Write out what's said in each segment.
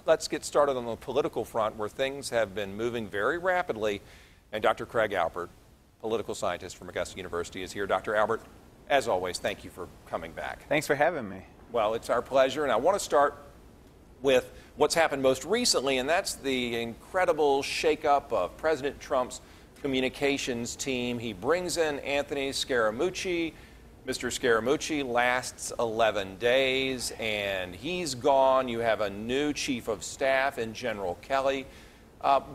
let's get started on the political front where things have been moving very rapidly. And Dr. Craig Albert, political scientist from Augusta University, is here. Dr. Albert, as always, thank you for coming back. Thanks for having me. Well, it's our pleasure, and I want to start with what's happened most recently, and that's the incredible shakeup of President Trump's communications team. He brings in Anthony Scaramucci. Mr. Scaramucci lasts 11 days, and he's gone. You have a new chief of staff in General Kelly.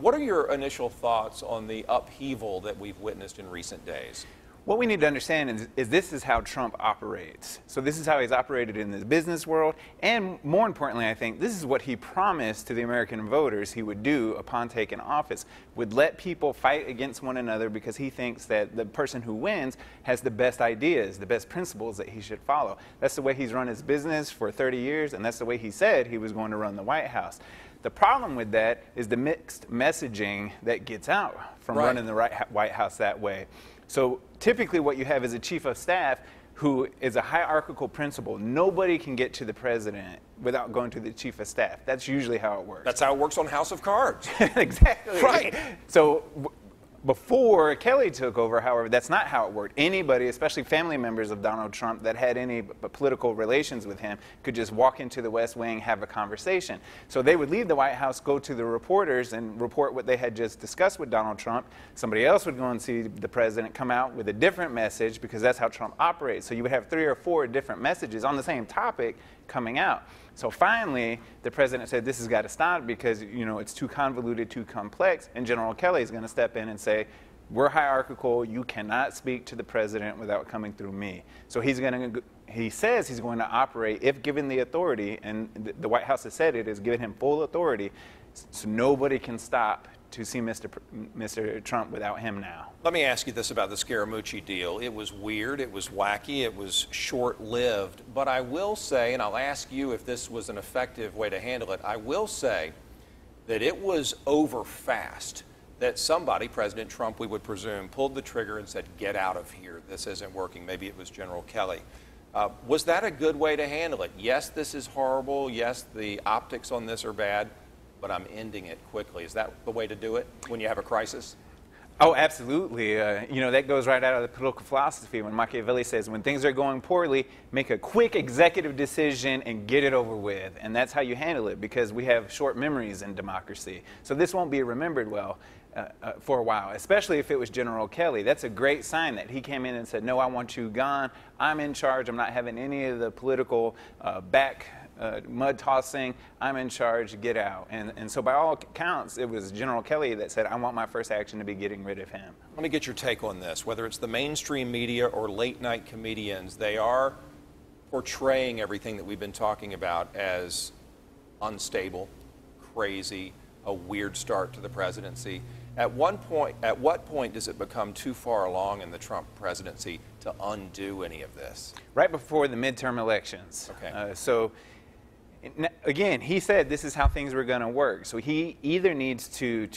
What are your initial thoughts on the upheaval that we've witnessed in recent days? What we need to understand is this is how Trump operates. So this is how he's operated in the business world, and more importantly, I think, this is what he promised to the American voters he would do upon taking office, would let people fight against one another because he thinks that the person who wins has the best ideas, the best principles that he should follow. That's the way he's run his business for 30 years, and that's the way he said he was going to run the White House. The problem with that is the mixed messaging that gets out from running the White House that way. So typically what you have is a chief of staff who is a hierarchical principle. Nobody can get to the president without going to the chief of staff. That's usually how it works. That's how it works on House of Cards. Exactly. Right. So before Kelly took over, however, that's not how it worked. Anybody, especially family members of Donald Trump that had any political relations with him, could just walk into the West Wing, have a conversation. So they would leave the White House, go to the reporters and report what they had just discussed with Donald Trump. Somebody else would go and see the president, come out with a different message, because that's how Trump operates. So you would have 3 or 4 different messages on the same topic coming out. So finally, the president said this has got to stop because, you know, it's too convoluted, too complex, and General Kelly is going to step in and say, we're hierarchical, you cannot speak to the president without coming through me. So he says he's going to operate, if given the authority, and the White House has said it is giving him full authority, so nobody can stop to see Mr. Trump without him now. Let me ask you this about the Scaramucci deal. It was weird, it was wacky, it was short-lived, but I will say, and I'll ask you if this was an effective way to handle it, I will say that it was over fast, that somebody, President Trump, we would presume, pulled the trigger and said, get out of here, this isn't working. Maybe it was General Kelly. Was that a good way to handle it? Yes, this is horrible. Yes, the optics on this are bad, but I'm ending it quickly. Is that the way to do it when you have a crisis? Oh, absolutely. You know, that goes right out of the political philosophy when Machiavelli says, when things are going poorly, make a quick executive decision and get it over with. And that's how you handle it, because we have short memories in democracy. So this won't be remembered well for a while, especially if it was General Kelly. That's a great sign that he came in and said, no, I want you gone. I'm in charge. I'm not having any of the political mud tossing. I'm in charge, get out. And so by all accounts, it was General Kelly that said, I want my first action to be getting rid of him. Let me get your take on this. Whether it's the mainstream media or late night comedians, they are portraying everything that we've been talking about as unstable, crazy, a weird start to the presidency. At what point does it become too far along in the Trump presidency to undo any of this? Right before the midterm elections. Okay. Again, he said this is how things were going to work. So he either needs to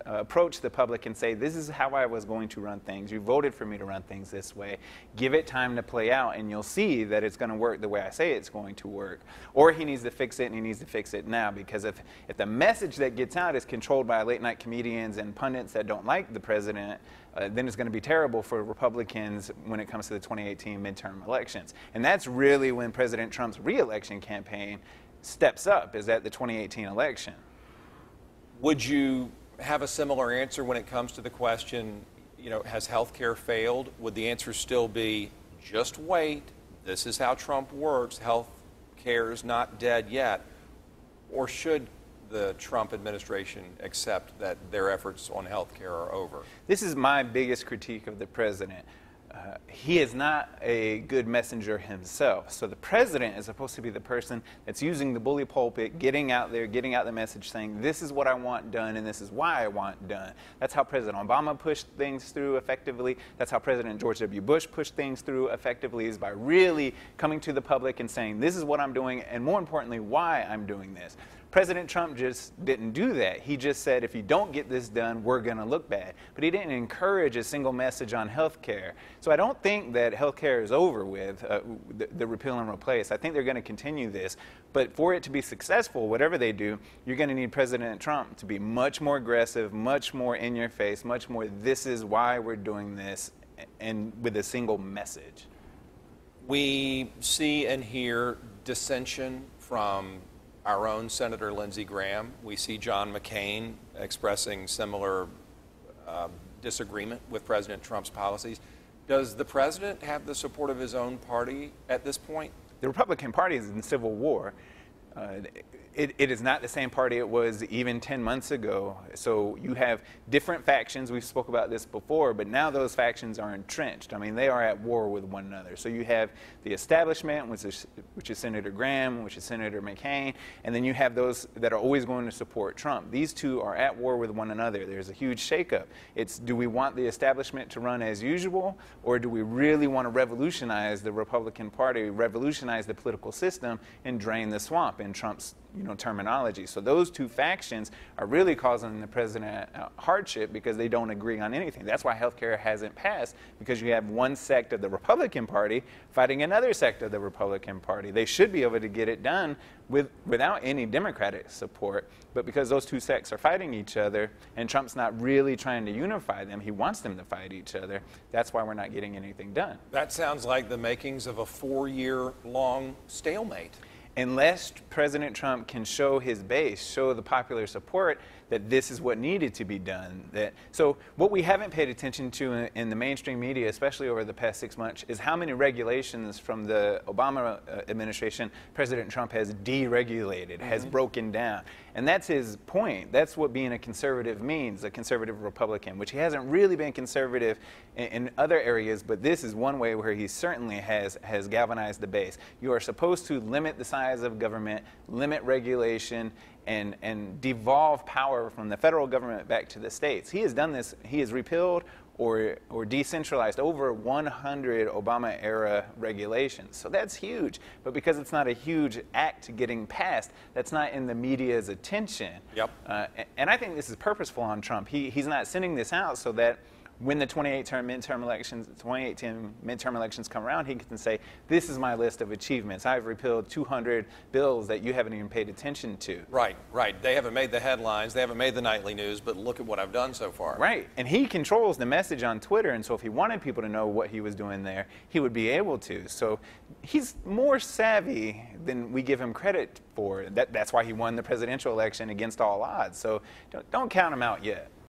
approach the public and say, this is how I was going to run things. You voted for me to run things this way. Give it time to play out, and you'll see that it's going to work the way I say it's going to work. Or he needs to fix it, and he needs to fix it now, because if the message that gets out is controlled by late-night comedians and pundits that don't like the president, then it's going to be terrible for Republicans when it comes to the 2018 midterm elections. And that's really when President Trump's re-election campaign steps up, is at the 2018 election. Would you have a similar answer when it comes to the question, you know, has health care failed? Would the answer still be, just wait, this is how Trump works, health care is not dead yet? Or should the Trump administration accept that their efforts on health care are over? This is my biggest critique of the president. He is not a good messenger himself. So the president is supposed to be the person that's using the bully pulpit, getting out there, getting out the message saying, this is what I want done and this is why I want done. That's how President Obama pushed things through effectively. That's how President George W. Bush pushed things through effectively, is by really coming to the public and saying, this is what I'm doing, and more importantly, why I'm doing this. President Trump just didn't do that. He just said, if you don't get this done, we're going to look bad. But he didn't encourage a single message on health care. So I don't think that health care is over with, the repeal and replace. I think they're going to continue this. But for it to be successful, whatever they do, you're going to need President Trump to be much more aggressive, much more in your face, much more, this is why we're doing this, and with a single message. We see and hear dissension from our own Senator Lindsey Graham. We see John McCain expressing similar disagreement with President Trump's policies. Does the president have the support of his own party at this point? The Republican Party is in civil war. It is not the same party it was even 10 months ago. So you have different factions. We spoke about this before, but now those factions are entrenched. I mean, they are at war with one another. So you have the establishment, which is Senator Graham, which is Senator McCain, and then you have those that are always going to support Trump. These two are at war with one another. There's a huge shakeup. It's, do we want the establishment to run as usual, or do we really want to revolutionize the Republican Party, revolutionize the political system, and drain the swamp in Trump's terminology? So those two factions are really causing the president hardship because they don't agree on anything. That's why health care hasn't passed, because you have one sect of the Republican Party fighting another sect of the Republican Party. They should be able to get it done without any Democratic support, but because those two sects are fighting each other and Trump's not really trying to unify them, he wants them to fight each other, that's why we're not getting anything done. That sounds like the makings of a 4-year-long stalemate. Unless President Trump can show his base, show the popular support that this is what needed to be done. So what we haven't paid attention to in the mainstream media, especially over the past 6 months, is how many regulations from the Obama administration President Trump has deregulated, has broken down. And that's his point. That's what being a conservative means, a conservative Republican, which he hasn't really been conservative in other areas, but this is one way where he certainly has galvanized the base. You are supposed to limit the size of government, limit regulation, and devolve power from the federal government back to the states. He has done this. He has repealed or decentralized over 100 Obama-era regulations. So that's huge. But because it's not a huge act getting passed, that's not in the media's attention. Yep. And I think this is purposeful on Trump. He's not sending this out so that when the 2018 midterm elections come around, he can say, this is my list of achievements. I've repealed 200 bills that you haven't even paid attention to. Right, right. They haven't made the headlines, they haven't made the nightly news, but look at what I've done so far. Right, and he controls the message on Twitter, and so if he wanted people to know what he was doing there, he would be able to. So he's more savvy than we give him credit for. That's why he won the presidential election against all odds. So don't count him out yet.